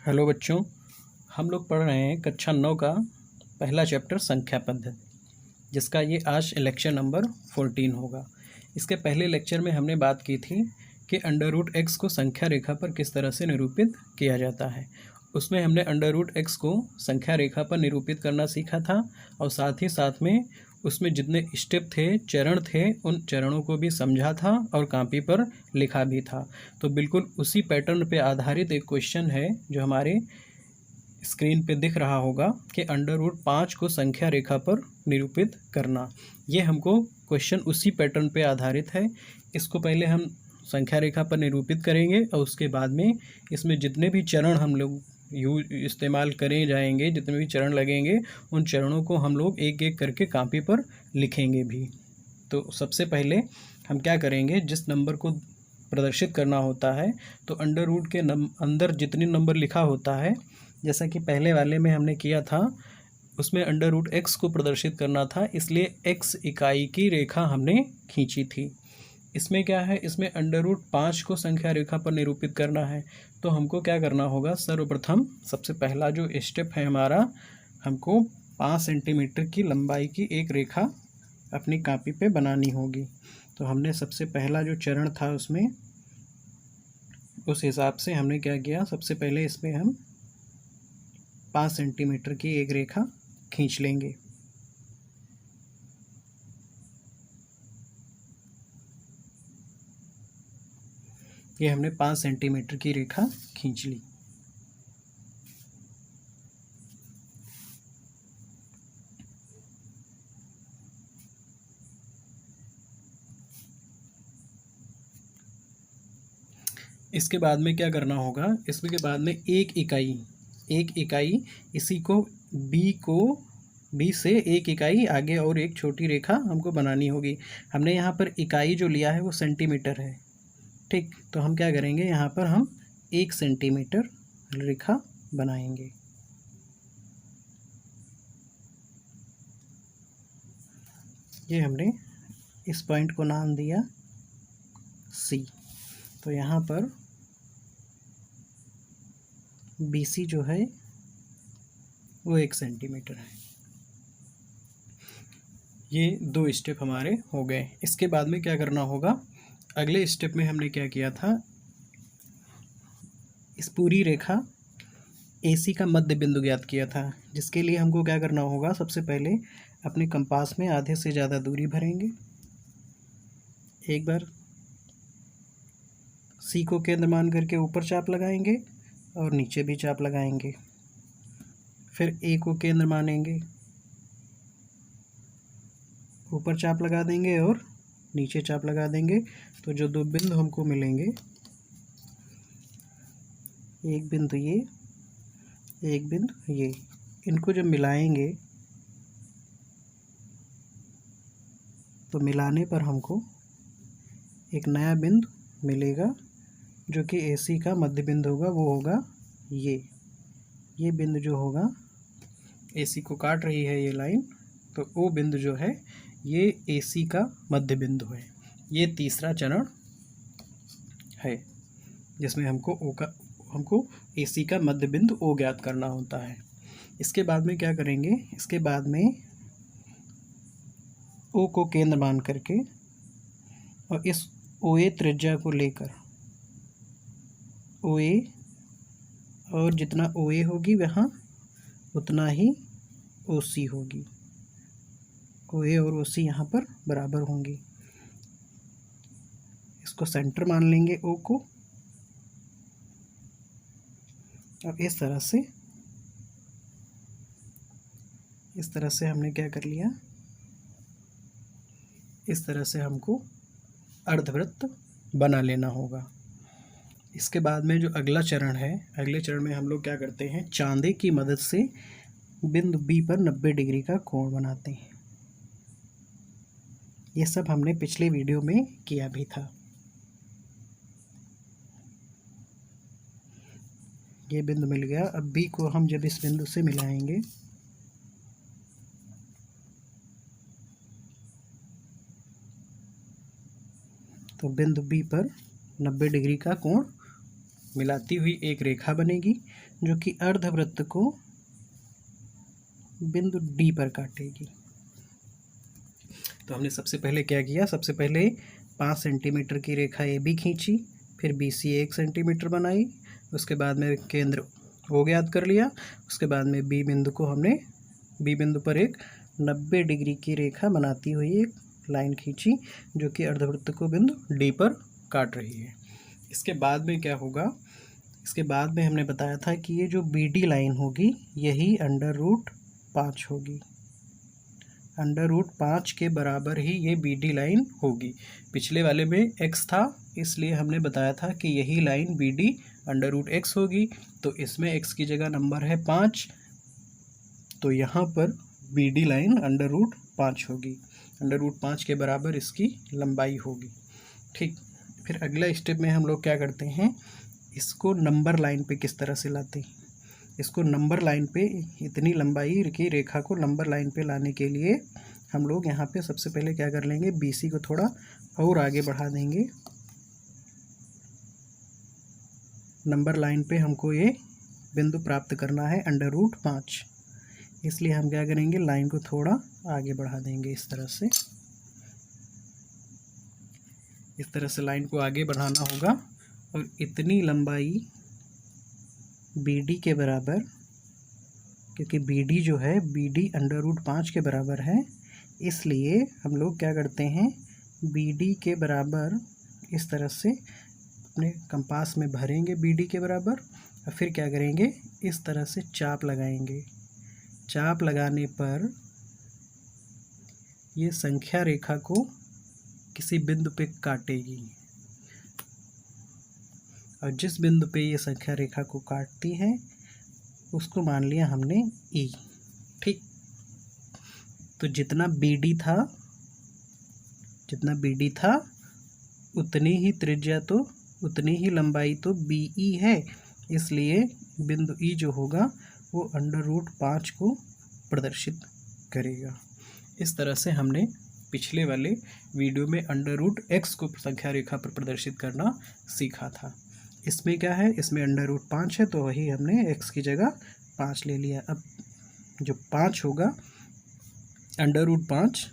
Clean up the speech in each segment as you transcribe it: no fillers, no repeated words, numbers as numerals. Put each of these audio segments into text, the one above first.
Hello बच्चों, हम लोग पढ़ रहे हैं कक्षा 9 का पहला चैप्टर संख्या पद्धति, जिसका ये आज लेक्चर नंबर 14 होगा। इसके पहले लेक्चर में हमने बात की थी कि अंडर रूट एक्स को संख्या रेखा पर किस तरह से निरूपित किया जाता है। उसमें हमने अंडर रूट एक्स को संख्या रेखा पर निरूपित करना सीखा था और साथ ही साथ में उसमें जितने स्टेप थे, चरण थे, उन चरणों को भी समझा था और कॉपी पर लिखा भी था। तो बिल्कुल उसी पैटर्न पे आधारित एक क्वेश्चन है जो हमारे स्क्रीन पे दिख रहा होगा कि अंडर रूट 5 को संख्या रेखा पर निरूपित करना। ये हमको क्वेश्चन उसी पैटर्न पे आधारित है। इसको पहले हम संख्या रेखा पर निरूपित करेंगे और उसके बाद में इसमें जितने भी चरण हम लोग इस्तेमाल करें जाएंगे, जितने भी चरण लगेंगे, उन चरणों को हम लोग एक एक करके कॉपी पर लिखेंगे भी। तो सबसे पहले हम क्या करेंगे, जिस नंबर को प्रदर्शित करना होता है तो अंडर रूट के अंदर जितने नंबर लिखा होता है, जैसा कि पहले वाले में हमने किया था, उसमें अंडर रूट एक्स को प्रदर्शित करना था, इसलिए एक्स इकाई की रेखा हमने खींची थी। इसमें क्या है, इसमें अंडर रूट 5 को संख्या रेखा पर निरूपित करना है। तो हमको क्या करना होगा, सर्वप्रथम सबसे पहला जो स्टेप है हमारा, हमको 5 सेंटीमीटर की लंबाई की एक रेखा अपनी कॉपी पे बनानी होगी। तो हमने सबसे पहला जो चरण था उसमें उस हिसाब से हमने क्या किया, सबसे पहले इसमें हम 5 सेंटीमीटर की एक रेखा खींच लेंगे। ये हमने 5 सेंटीमीटर की रेखा खींच ली। इसके बाद में क्या करना होगा, इसके बाद में एक इकाई इसी को बी से एक इकाई आगे और एक छोटी रेखा हमको बनानी होगी। हमने यहाँ पर इकाई जो लिया है वो सेंटीमीटर है, ठीक। तो हम क्या करेंगे, यहाँ पर हम 1 सेंटीमीटर रेखा बनाएंगे। ये हमने इस पॉइंट को नाम दिया सी। तो यहाँ पर BC जो है वो 1 सेंटीमीटर है। ये 2 स्टेप हमारे हो गए। इसके बाद में क्या करना होगा, अगले स्टेप में हमने क्या किया था, इस पूरी रेखा AC का मध्य बिंदु ज्ञात किया था, जिसके लिए हमको क्या करना होगा, सबसे पहले अपने कंपास में आधे से ज़्यादा दूरी भरेंगे। एक बार C को केंद्र मान करके ऊपर चाप लगाएंगे और नीचे भी चाप लगाएंगे। फिर A को केंद्र मानेंगे, ऊपर चाप लगा देंगे और नीचे चाप लगा देंगे। तो जो 2 बिंदु हमको मिलेंगे, एक बिंदु ये, एक बिंदु ये, इनको जब मिलाएंगे तो मिलाने पर हमको एक नया बिंदु मिलेगा जो कि AC का मध्य बिंदु होगा। वो होगा ये बिंदु जो होगा, AC को काट रही है ये लाइन, तो वो बिंदु जो है ये AC का मध्य बिंदु है। ये तीसरा चरण है जिसमें हमको AC का मध्य बिंदु O ज्ञात करना होता है। इसके बाद में क्या करेंगे, इसके बाद में O को केंद्र मान करके और इस OA त्रिज्या को लेकर OA, और जितना OA होगी वहाँ उतना ही OC होगी। OA और OC यहाँ पर बराबर होंगी। इसको सेंटर मान लेंगे O को, और इस तरह से हमने क्या कर लिया, इस तरह से हमको अर्धवृत्त बना लेना होगा। इसके बाद में जो अगला चरण है, अगले चरण में हम लोग क्या करते हैं, चांदे की मदद से बिंदु B पर 90 डिग्री का कोण बनाते हैं। ये सब हमने पिछले वीडियो में किया भी था। ये बिंदु मिल गया। अब B को हम जब इस बिंदु से मिलाएंगे तो बिंदु B पर 90 डिग्री का कोण मिलाती हुई एक रेखा बनेगी जो कि अर्धवृत्त को बिंदु डी पर काटेगी। तो हमने सबसे पहले क्या किया, सबसे पहले 5 सेंटीमीटर की रेखा ए बी खींची, फिर बी सी 1 सेंटीमीटर बनाई, उसके बाद में केंद्र ओ ज्ञात कर लिया, उसके बाद में बी बिंदु को हमने बी बिंदु पर एक 90 डिग्री की रेखा बनाती हुई एक लाइन खींची जो कि अर्धवृत्त को बिंदु डी पर काट रही है। इसके बाद में क्या होगा, इसके बाद में हमने बताया था कि ये जो बी डी लाइन होगी यही √5 होगी, √5 के बराबर ही ये बी डी लाइन होगी। पिछले वाले में x था इसलिए हमने बताया था कि यही लाइन बी डी √x होगी, तो इसमें x की जगह नंबर है 5, तो यहाँ पर बी डी लाइन √5 होगी, √5 के बराबर इसकी लंबाई होगी। ठीक, फिर अगला स्टेप में हम लोग क्या करते हैं, इसको नंबर लाइन पे किस तरह से लाते हैं। इसको नंबर लाइन पे, इतनी लंबाई की रेखा को नंबर लाइन पे लाने के लिए हम लोग यहाँ पे सबसे पहले क्या कर लेंगे, BC को थोड़ा और आगे बढ़ा देंगे। नंबर लाइन पे हमको ये बिंदु प्राप्त करना है √5, इसलिए हम क्या करेंगे, लाइन को थोड़ा आगे बढ़ा देंगे इस तरह से। इस तरह से लाइन को आगे बढ़ाना होगा और इतनी लंबाई BD के बराबर, क्योंकि BD जो है BD √5 के बराबर है, इसलिए हम लोग क्या करते हैं, BD के बराबर इस तरह से अपने कंपास में भरेंगे BD के बराबर, और फिर क्या करेंगे, इस तरह से चाप लगाएंगे। चाप लगाने पर ये संख्या रेखा को किसी बिंदु पे काटेगी, और जिस बिंदु पे ये संख्या रेखा को काटती है उसको मान लिया हमने E। ठीक, तो जितना BD था उतनी ही त्रिज्या, तो उतनी ही लंबाई तो BE है, इसलिए बिंदु E जो होगा वो √5 को प्रदर्शित करेगा। इस तरह से हमने पिछले वाले वीडियो में √x को संख्या रेखा पर प्रदर्शित करना सीखा था। इसमें क्या है, इसमें √5 है, तो वही हमने x की जगह 5 ले लिया। अब जो 5 होगा √5,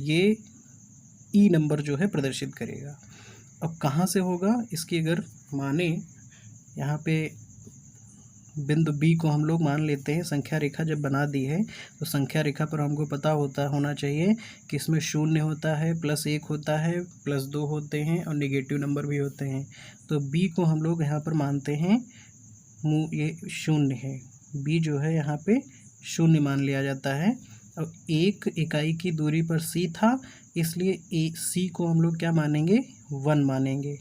ये E नंबर जो है प्रदर्शित करेगा। अब कहाँ से होगा, इसकी अगर माने यहाँ पे बिंदु B को हम लोग मान लेते हैं, संख्या रेखा जब बना दी है तो संख्या रेखा पर हमको पता होना चाहिए कि इसमें 0 होता है, +1 होता है, +2 होते हैं और नेगेटिव नंबर भी होते हैं। तो B को हम लोग यहाँ पर मानते हैं ये 0 है, B जो है यहाँ पे 0 मान लिया जाता है। अब 1 इकाई की दूरी पर C था, इसलिए C को हम लोग क्या मानेंगे, 1 मानेंगे।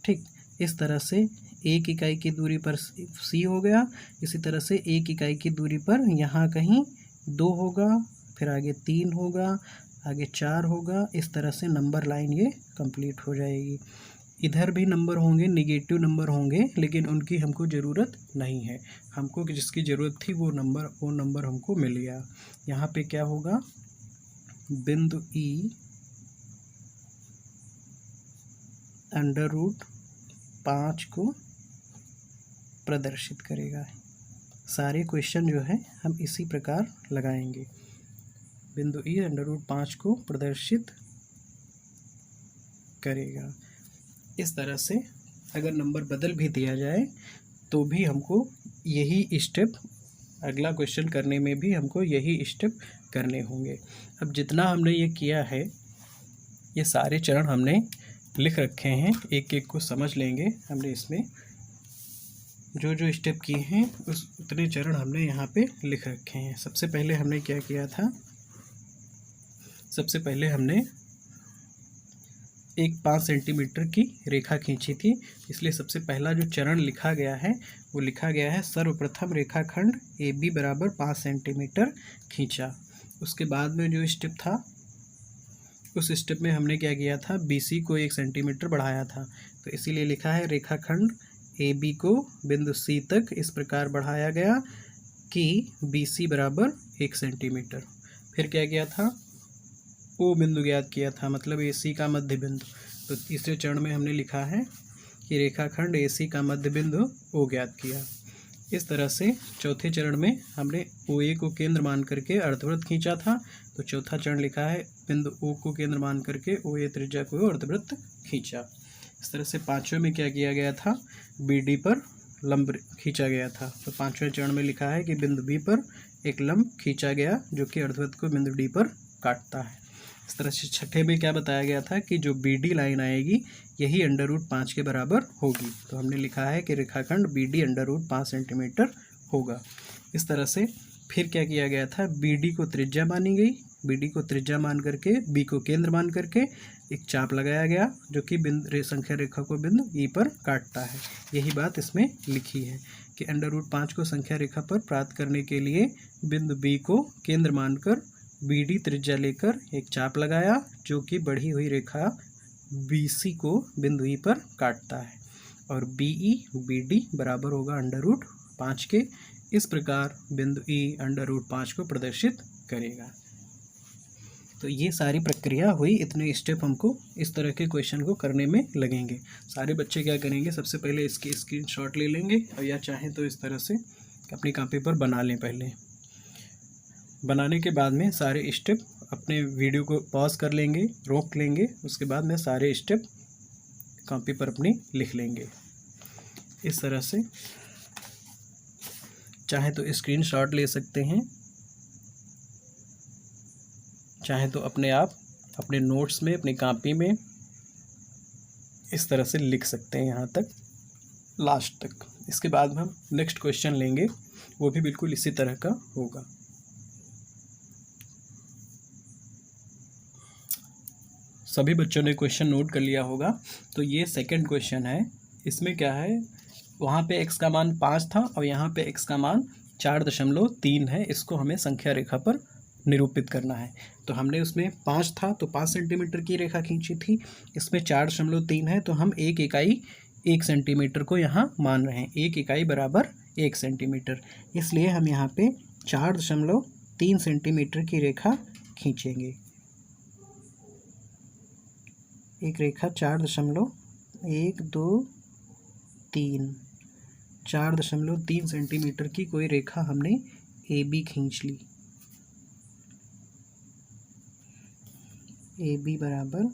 ठीक, इस तरह से 1 इकाई की दूरी पर C हो गया, इसी तरह से 1 इकाई की दूरी पर यहाँ कहीं 2 होगा, फिर आगे 3 होगा, आगे 4 होगा। इस तरह से नंबर लाइन ये कंप्लीट हो जाएगी। इधर भी नंबर होंगे, नेगेटिव नंबर होंगे, लेकिन उनकी हमको ज़रूरत नहीं है। हमको जिसकी ज़रूरत थी वो नंबर हमको मिल गया। यहाँ पे क्या होगा, बिंदु E √5 को प्रदर्शित करेगा। सारे क्वेश्चन जो है हम इसी प्रकार लगाएंगे। बिंदु E √5 को प्रदर्शित करेगा। इस तरह से अगर नंबर बदल भी दिया जाए तो भी हमको यही स्टेप, अगला क्वेश्चन करने में भी हमको यही स्टेप करने होंगे। अब जितना हमने ये किया है, ये सारे चरण हमने लिख रखे हैं, एक एक को समझ लेंगे। हमने इसमें जो जो स्टेप किए हैं उतने चरण हमने यहाँ पे लिख रखे हैं। सबसे पहले हमने क्या किया था, सबसे पहले हमने एक 5 सेंटीमीटर की रेखा खींची थी, इसलिए सबसे पहला जो चरण लिखा गया है वो लिखा गया है, सर्वप्रथम रेखाखंड AB बराबर 5 सेंटीमीटर खींचा। उसके बाद में जो स्टेप था, उस स्टेप में हमने क्या किया था, BC को 1 सेंटीमीटर बढ़ाया था, तो इसीलिए लिखा है रेखाखंड AB को बिंदु C तक इस प्रकार बढ़ाया गया कि BC बराबर 1 सेंटीमीटर। फिर क्या किया था, O बिंदु ज्ञात किया था, मतलब AC का मध्य बिंदु। तो तीसरे चरण में हमने लिखा है कि रेखाखंड AC का मध्य बिंदु O ज्ञात किया। इस तरह से चौथे चरण में हमने OA को केंद्र मान करके अर्धवृत्त खींचा था। तो चौथा चरण लिखा है बिंदु O को केंद्र मान करके OA त्रिज्या को अर्धवृत्त खींचा। इस तरह से पांचवें में क्या किया गया था, BD पर लंब खींचा गया था। तो पांचवें चरण में लिखा है कि बिंदु B पर एक लंब खींचा गया जो कि अर्धवृत्त को बिंदु D पर काटता है। इस तरह से छठे में क्या बताया गया था कि जो BD लाइन आएगी यही √5 के बराबर होगी। तो हमने लिखा है कि रेखाखंड BD √5 सेंटीमीटर होगा। इस तरह से फिर क्या किया गया था, BD को त्रिज्या मानी गई। BD को त्रिज्या मान करके B को केंद्र मान करके एक चाप लगाया गया जो कि बिंदु संख्या रेखा को बिंदु E पर काटता है। यही बात इसमें लिखी है कि √5 को संख्या रेखा पर प्राप्त करने के लिए बिंदु B को केंद्र मानकर BD त्रिज्या लेकर एक चाप लगाया जो कि बढ़ी हुई रेखा BC को बिंदु E पर काटता है और BE BD बराबर होगा √5 के। इस प्रकार बिंदु E √5 को प्रदर्शित करेगा। तो ये सारी प्रक्रिया हुई, इतने स्टेप हमको इस तरह के क्वेश्चन को करने में लगेंगे। सारे बच्चे क्या करेंगे, सबसे पहले इसकी स्क्रीनशॉट ले लेंगे और या चाहें तो इस तरह से अपनी कॉपी पर बना लें। पहले बनाने के बाद में सारे स्टेप अपने वीडियो को पॉज कर लेंगे, रोक लेंगे, उसके बाद में सारे स्टेप कॉपी पर अपनी लिख लेंगे। इस तरह से चाहे तो स्क्रीनशॉट ले सकते हैं, चाहे तो अपने आप अपने नोट्स में अपनी कॉपी में इस तरह से लिख सकते हैं यहाँ तक लास्ट तक। इसके बाद में हम नेक्स्ट क्वेश्चन लेंगे, वो भी बिल्कुल इसी तरह का होगा। सभी बच्चों ने क्वेश्चन नोट कर लिया होगा। तो ये सेकंड क्वेश्चन है। इसमें क्या है, वहाँ पे x का मान 5 था और यहाँ पे x का मान 4.3 है। इसको हमें संख्या रेखा पर निरूपित करना है। तो हमने उसमें 5 था तो 5 सेंटीमीटर की रेखा खींची थी, इसमें 4.3 है तो हम 1 इकाई 1 सेंटीमीटर को यहाँ मान रहे हैं। 1 इकाई बराबर 1 सेंटीमीटर, इसलिए हम यहाँ पे 4.3 सेंटीमीटर की रेखा खींचेंगे। एक रेखा 4.3 सेंटीमीटर की कोई रेखा हमने AB खींच ली। AB बराबर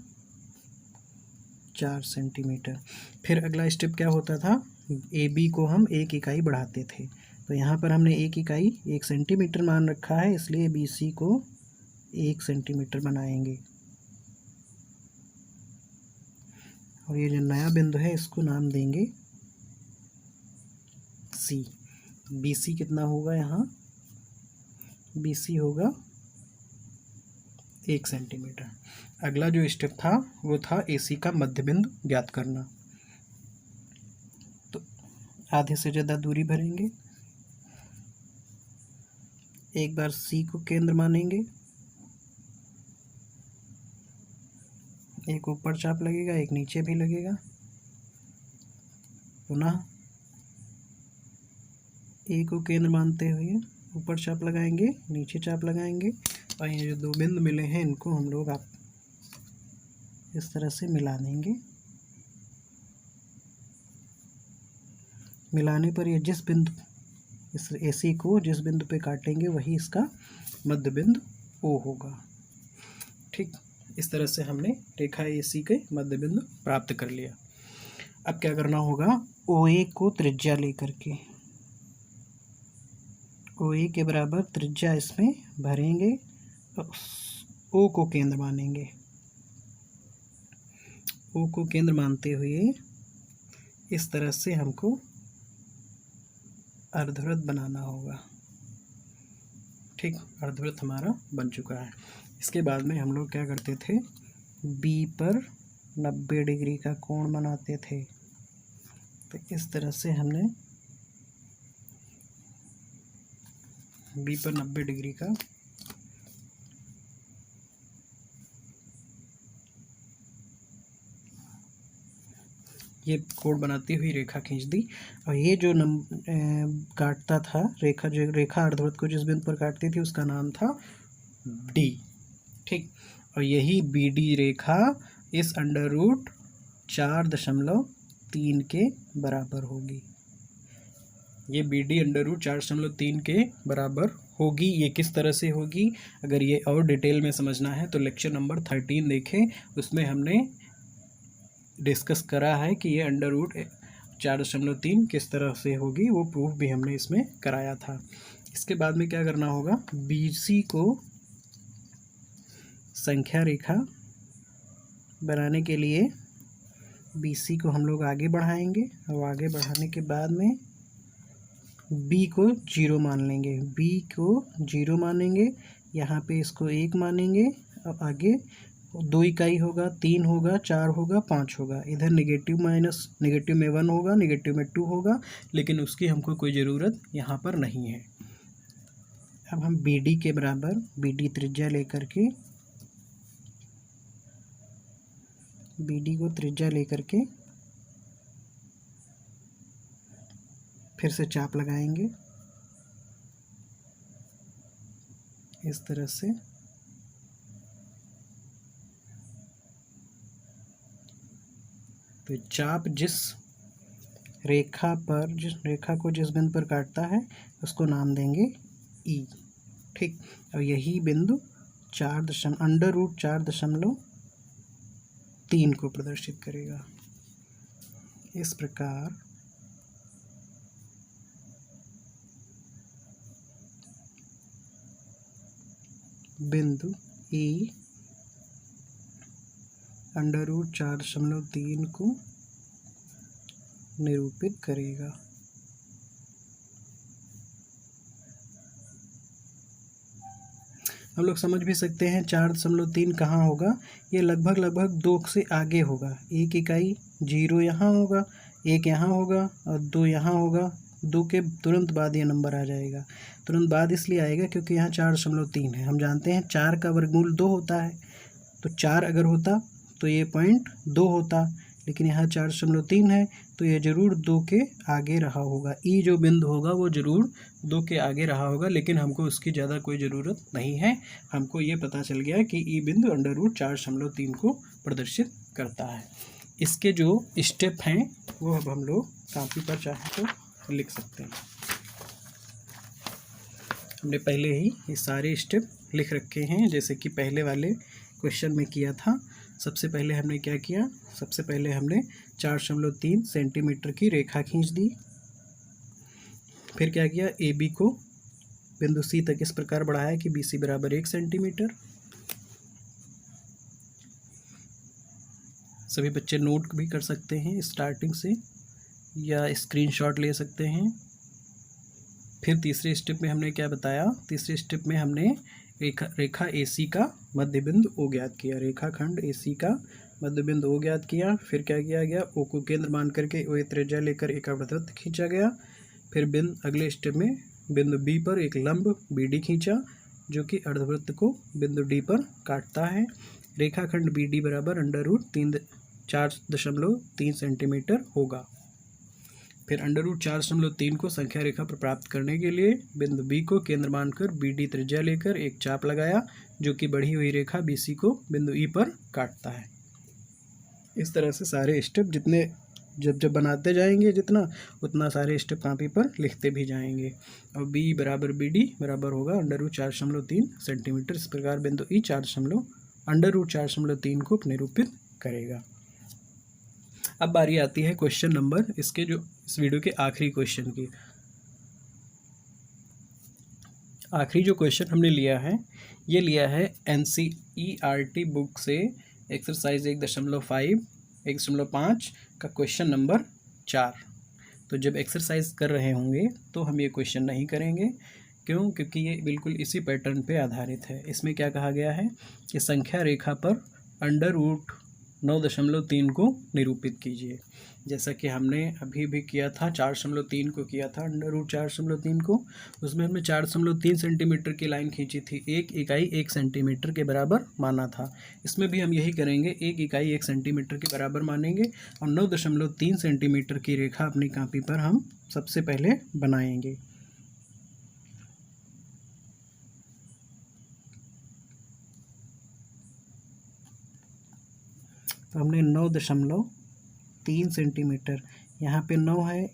4 सेंटीमीटर। फिर अगला स्टेप क्या होता था, AB को हम 1 इकाई बढ़ाते थे। तो यहाँ पर हमने 1 इकाई 1 सेंटीमीटर मान रखा है, इसलिए BC को 1 सेंटीमीटर बनाएंगे और ये जो नया बिंदु है इसको नाम देंगे C। BC कितना होगा, यहाँ BC होगा 1 सेंटीमीटर। अगला जो स्टेप था वो था AC का मध्य बिंदु ज्ञात करना। तो आधे से ज़्यादा दूरी भरेंगे, एक बार C को केंद्र मानेंगे, एक ऊपर चाप लगेगा एक नीचे भी लगेगा, पुनः A को केंद्र मानते हुए ऊपर चाप लगाएंगे नीचे चाप लगाएंगे और ये जो दो बिंदु मिले हैं इनको हम लोग आप इस तरह से मिला देंगे। मिलाने पर ये जिस बिंदु इस AC को जिस बिंदु पे काटेंगे वही इसका मध्य बिंदु O होगा। ठीक, इस तरह से हमने रेखा AC के मध्य बिंदु प्राप्त कर लिया। अब क्या करना होगा, OA को त्रिज्या लेकर के OA के बराबर त्रिज्या इसमें भरेंगे और O को केंद्र मानेंगे। O को केंद्र मानते हुए इस तरह से हमको अर्धवृत्त बनाना होगा। ठीक, अर्धवृत्त हमारा बन चुका है। इसके बाद में हम लोग क्या करते थे, B पर 90 डिग्री का कोण बनाते थे। तो इस तरह से हमने B पर 90 डिग्री का ये कोण बनाती हुई रेखा खींच दी और ये जो काटता था रेखा, जो रेखा अर्धवृत्त को जिस बिंदु पर काटती थी उसका नाम था D। ठीक, और यही BD रेखा इस √4.3 3 के बराबर होगी। ये बी डी अंडर रूट 4.3 के बराबर होगी। ये किस तरह से होगी, अगर ये और डिटेल में समझना है तो लेक्चर नंबर 13 देखें, उसमें हमने डिस्कस करा है कि ये अंडर रूट 4.3 किस तरह से होगी, वो प्रूफ भी हमने इसमें कराया था। इसके बाद में क्या करना होगा, बी सी को संख्या रेखा बनाने के लिए बी सी को हम लोग आगे बढ़ाएंगे, और आगे बढ़ाने के बाद में बी को 0 मान लेंगे, बी को 0 मानेंगे, यहाँ पे इसको 1 मानेंगे। अब आगे 2 इकाई होगा, 3 होगा, 4 होगा, 5 होगा। इधर नेगेटिव माइनस, नेगेटिव में 1 होगा, नेगेटिव में 2 होगा, लेकिन उसकी हमको कोई ज़रूरत यहाँ पर नहीं है। अब हम बी डी के बराबर, बी डी त्रिज्या लेकर के, बी डी को त्रिज्या लेकर के फिर से चाप लगाएंगे इस तरह से। तो चाप जिस रेखा पर, जिस रेखा को जिस बिंदु पर काटता है उसको नाम देंगे ई। ठीक, और यही बिंदु अंडर रूट 4.3 को प्रदर्शित करेगा। इस प्रकार बिंदु ई अंडर रूट 4.3 को निरूपित करेगा। हम लोग समझ भी सकते हैं 4.3 कहाँ होगा, ये लगभग 2 से आगे होगा। 1 इकाई 0 यहाँ होगा, 1 यहाँ होगा और 2 यहाँ होगा। 2 के तुरंत बाद ये नंबर आ जाएगा। तुरंत बाद इसलिए आएगा क्योंकि यहाँ 4.3 है। हम जानते हैं 4 का वर्गमूल 2 होता है, तो 4 अगर होता तो ये पॉइंट 2 होता, लेकिन यहाँ 4.3 है तो ये ज़रूर 2 के आगे रहा होगा। ई जो बिंदु होगा वो ज़रूर 2 के आगे रहा होगा, लेकिन हमको उसकी ज़्यादा कोई ज़रूरत नहीं है। हमको ये पता चल गया कि ई बिंदु अंडर रूट 4.3 को प्रदर्शित करता है। इसके जो स्टेप हैं वो अब हम लोग कॉपी पर चाहे तो लिख सकते हैं। हमने पहले ही ये सारे स्टेप लिख रखे हैं, जैसे कि पहले वाले क्वेश्चन में किया था। सबसे पहले हमने क्या किया, सबसे पहले हमने 4.3 सेंटीमीटर की रेखा खींच दी। फिर क्या किया, ए बी को बिंदु सी तक इस प्रकार बढ़ाया कि बी सी बराबर 1 सेंटीमीटर। सभी बच्चे नोट भी कर सकते हैं स्टार्टिंग से, या स्क्रीनशॉट ले सकते हैं। फिर तीसरे स्टेप में हमने क्या बताया, तीसरे स्टेप में हमने रेखा AC का मध्य बिंदु O ज्ञात किया, रेखाखंड AC का मध्य बिंदु O ज्ञात किया। फिर क्या किया गया, O को केंद्र मान करके O त्रिज्या लेकर एक अर्धवृत्त खींचा गया। फिर अगले स्टेप में बिंदु B पर एक लंब BD खींचा, जो कि अर्धवृत्त को बिंदु D पर काटता है। रेखाखंड BD बराबर अंडर रूट 4.3 सेंटीमीटर होगा। फिर अंडर रूट 4.3 को संख्या रेखा पर प्राप्त करने के लिए बिंदु B को केंद्र मानकर BD त्रिज्या लेकर एक चाप लगाया, जो कि बढ़ी हुई रेखा BC को बिंदु E पर काटता है। इस तरह से सारे स्टेप जितने जब बनाते जाएंगे जितना, उतना सारे स्टेप कॉपी पर लिखते भी जाएंगे। और B बराबर BD बराबर होगा अंडर रूट 4.3 सेंटीमीटर। इस प्रकार बिंदु E अंडर रूट 4.3 को निरूपित करेगा। अब बारी आती है क्वेश्चन नंबर, इसके जो इस वीडियो के आखिरी क्वेश्चन की। आखिरी जो क्वेश्चन हमने लिया है, ये लिया है NCERT बुक से एक्सरसाइज 1.5 का क्वेश्चन नंबर 4। तो जब एक्सरसाइज कर रहे होंगे तो हम ये क्वेश्चन नहीं करेंगे। क्यों? क्योंकि ये बिल्कुल इसी पैटर्न पे आधारित है। इसमें क्या कहा गया है कि संख्या रेखा पर अंडर रूट 9.3 को निरूपित कीजिए। जैसा कि हमने अभी भी किया था, 4.3 को किया था अंडर रूट 4.3 को। उसमें हमने 4.3 सेंटीमीटर की लाइन खींची थी, 1 इकाई 1 सेंटीमीटर के बराबर माना था। इसमें भी हम यही करेंगे, 1 इकाई 1 सेंटीमीटर के बराबर मानेंगे और 9.3 सेंटीमीटर की रेखा अपनी कॉपी पर हम सबसे पहले बनाएंगे। तो हमने 9.3 3 सेंटीमीटर। यहाँ पे 9 है,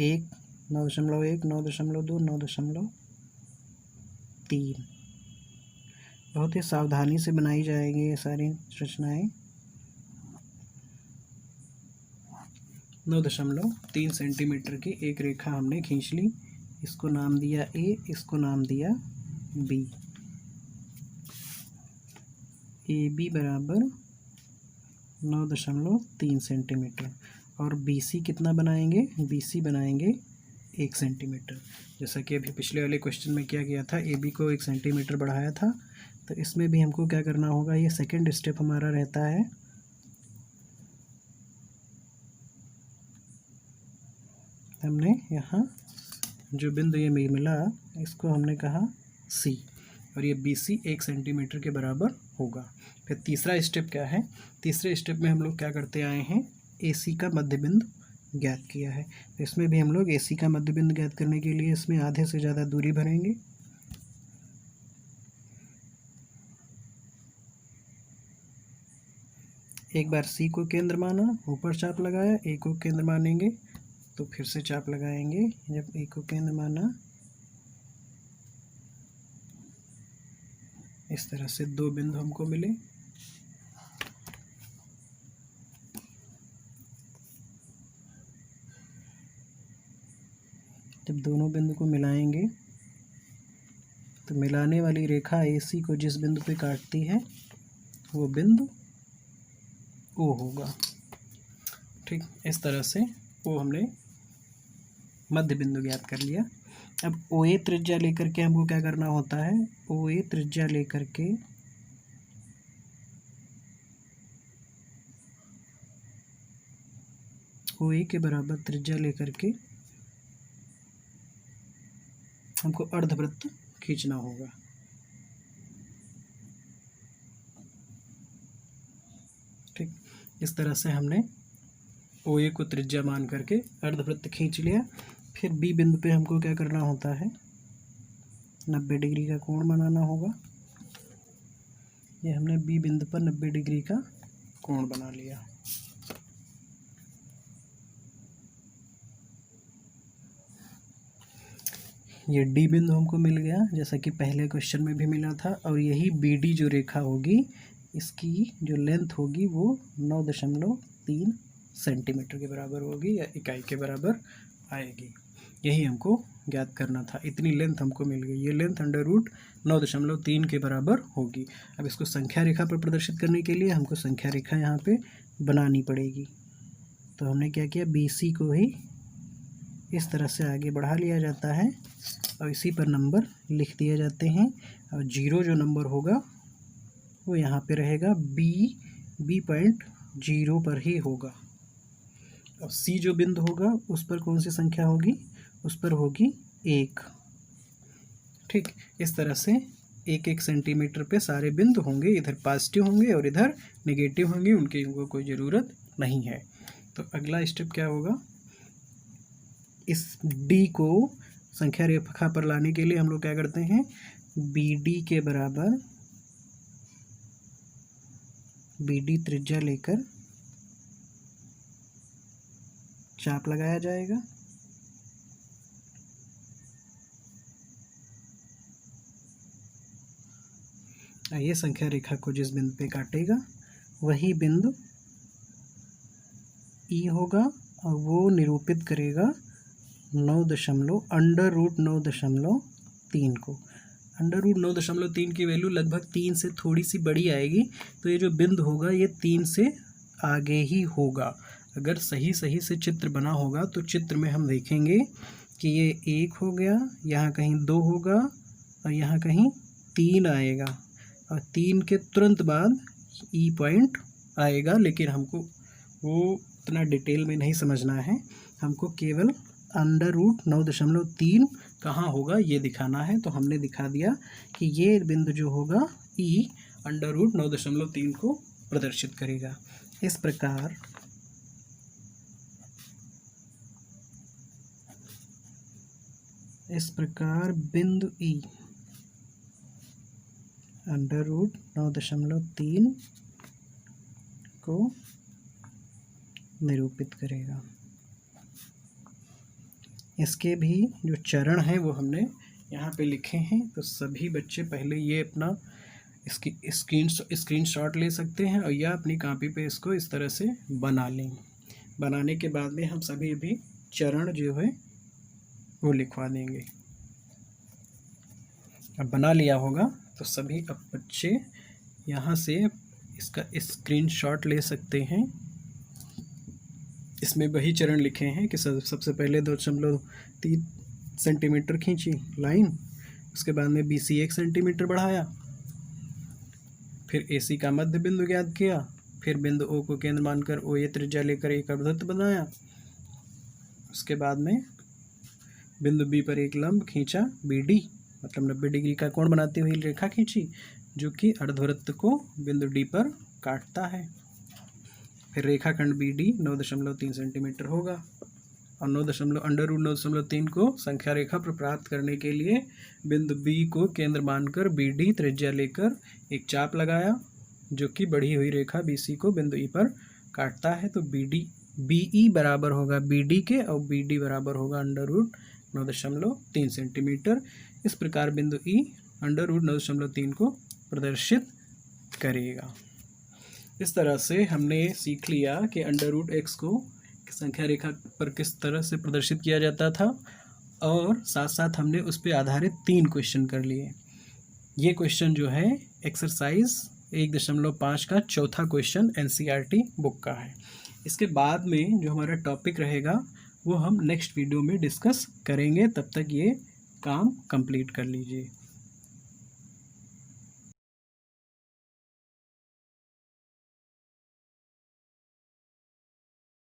1, 9.1, 9.2, 9.3। बहुत ही सावधानी से बनाई जाएगी ये सारी रचनाएं। 9.3 सेंटीमीटर की एक रेखा हमने खींच ली। इसको नाम दिया ए, इसको नाम दिया बी। ए बी बराबर 9.3 सेंटीमीटर। और बी सी कितना बनाएंगे? बी सी बनाएंगे 1 सेंटीमीटर। जैसा कि अभी पिछले वाले क्वेश्चन में क्या किया था, ए बी को 1 सेंटीमीटर बढ़ाया था, तो इसमें भी हमको क्या करना होगा, ये सेकंड स्टेप हमारा रहता है। हमने यहाँ जो बिंदु ये मिला, इसको हमने कहा सी, और ये बी सी 1 सेंटीमीटर के बराबर होगा। फिर तीसरा स्टेप क्या है? तीसरे स्टेप में हम लोग क्या करते आए हैं, ए सी का मध्य बिंदु ज्ञात किया है। तो इसमें भी हम लोग ए सी का मध्य बिंदु ज्ञात करने के लिए इसमें आधे से ज़्यादा दूरी भरेंगे। एक बार सी को केंद्र माना, ऊपर चाप लगाया, ए को केंद्र मानेंगे तो फिर से चाप लगाएंगे। जब ए को केंद्र माना, इस तरह से 2 बिंदु हमको मिले। जब दोनों बिंदु को मिलाएंगे तो मिलाने वाली रेखा AC को जिस बिंदु पे काटती है वो बिंदु O होगा। ठीक, इस तरह से वो हमने मध्य बिंदु ज्ञात कर लिया। अब OA त्रिज्या लेकर के हमको क्या करना होता है, OA त्रिज्या लेकर के OA के बराबर त्रिज्या लेकर के हमको अर्धवृत्त खींचना होगा। ठीक, इस तरह से हमने OA को त्रिज्या मान करके अर्धवृत्त खींच लिया। फिर B बिंदु पे हमको क्या करना होता है, 90 डिग्री का कोण बनाना होगा। ये हमने B बिंदु पर 90 डिग्री का कोण बना लिया। ये D बिंदु हमको मिल गया, जैसा कि पहले क्वेश्चन में भी मिला था। और यही BD जो रेखा होगी, इसकी जो लेंथ होगी वो 9.3 सेंटीमीटर के बराबर होगी या इकाई के बराबर आएगी। यही हमको ज्ञात करना था। इतनी लेंथ हमको मिल गई। ये लेंथ √9.3 के बराबर होगी। अब इसको संख्या रेखा पर प्रदर्शित करने के लिए हमको संख्या रेखा यहाँ पे बनानी पड़ेगी। तो हमने क्या किया, BC को ही इस तरह से आगे बढ़ा लिया जाता है और इसी पर नंबर लिख दिए जाते हैं। और 0 जो नंबर होगा वो यहाँ पे रहेगा, B पॉइंट 0 पर ही होगा। और C जो बिंदु होगा उस पर कौन सी संख्या होगी, उस पर होगी 1। ठीक, इस तरह से 1-1 सेंटीमीटर पे सारे बिंदु होंगे। इधर पॉजिटिव होंगे और इधर नेगेटिव होंगे, उनकी कोई ज़रूरत नहीं है। तो अगला स्टेप क्या होगा, इस D को संख्या रेखा पर लाने के लिए हम लोग क्या करते हैं, BD के बराबर BD त्रिज्या लेकर चाप लगाया जाएगा। ये संख्या रेखा को जिस बिंदु पे काटेगा वही बिंदु E होगा और वो निरूपित करेगा √9.3 को। √9.3 की वैल्यू लगभग 3 से थोड़ी सी बड़ी आएगी। तो ये जो बिंदु होगा ये 3 से आगे ही होगा। अगर सही से चित्र बना होगा तो चित्र में हम देखेंगे कि ये 1 हो गया, यहाँ कहीं 2 होगा और यहाँ कहीं 3 आएगा और 3 के तुरंत बाद E पॉइंट आएगा। लेकिन हमको वो इतना डिटेल में नहीं समझना है, हमको केवल √9.3 कहाँ होगा ये दिखाना है। तो हमने दिखा दिया कि ये बिंदु जो होगा E √9.3 को प्रदर्शित करेगा। इस प्रकार बिंदु E √9.3 को निरूपित करेगा। इसके भी जो चरण हैं वो हमने यहाँ पे लिखे हैं, तो सभी बच्चे पहले ये अपना इसकी स्क्रीनशॉट ले सकते हैं और या अपनी कॉपी पे इसको इस तरह से बना लें। बनाने के बाद में हम सभी भी चरण जो है वो लिखवा देंगे। अब बना लिया होगा तो सभी अब बच्चे यहाँ से इसका स्क्रीनशॉट ले सकते हैं। इसमें वही चरण लिखे हैं कि सबसे पहले 2.3 सेंटीमीटर खींची लाइन, उसके बाद में BC 1 सेंटीमीटर बढ़ाया, फिर AC का मध्य बिंदु ज्ञात किया, फिर बिंदु O को केंद्र मानकर OA त्रिज्या लेकर एक अर्धवृत्त बनाया, उसके बाद में बिंदु B पर एक लंब खींचा BD, मतलब 90 डिग्री का कोण बनाती हुई रेखा खींची जो कि अर्धवृत्त को बिंदु D पर काटता है। फिर रेखाखंड BD 9.3 सेंटीमीटर होगा और √9.3 को संख्या रेखा पर प्राप्त करने के लिए बिंदु B को केंद्र मानकर BD त्रिज्या लेकर एक चाप लगाया जो कि बढ़ी हुई रेखा BC को बिंदु E पर काटता है। तो BE बराबर होगा BD के और BD बराबर होगा √9.3 सेंटीमीटर। इस प्रकार बिंदु E √9.3 को प्रदर्शित करेगा। इस तरह से हमने सीख लिया कि √x को संख्या रेखा पर किस तरह से प्रदर्शित किया जाता था और साथ साथ हमने उस पर आधारित 3 क्वेश्चन कर लिए। ये क्वेश्चन जो है एक्सरसाइज 1.5 का चौथा क्वेश्चन NCERT बुक का है। इसके बाद में जो हमारा टॉपिक रहेगा वो हम नेक्स्ट वीडियो में डिस्कस करेंगे। तब तक ये काम कंप्लीट कर लीजिए।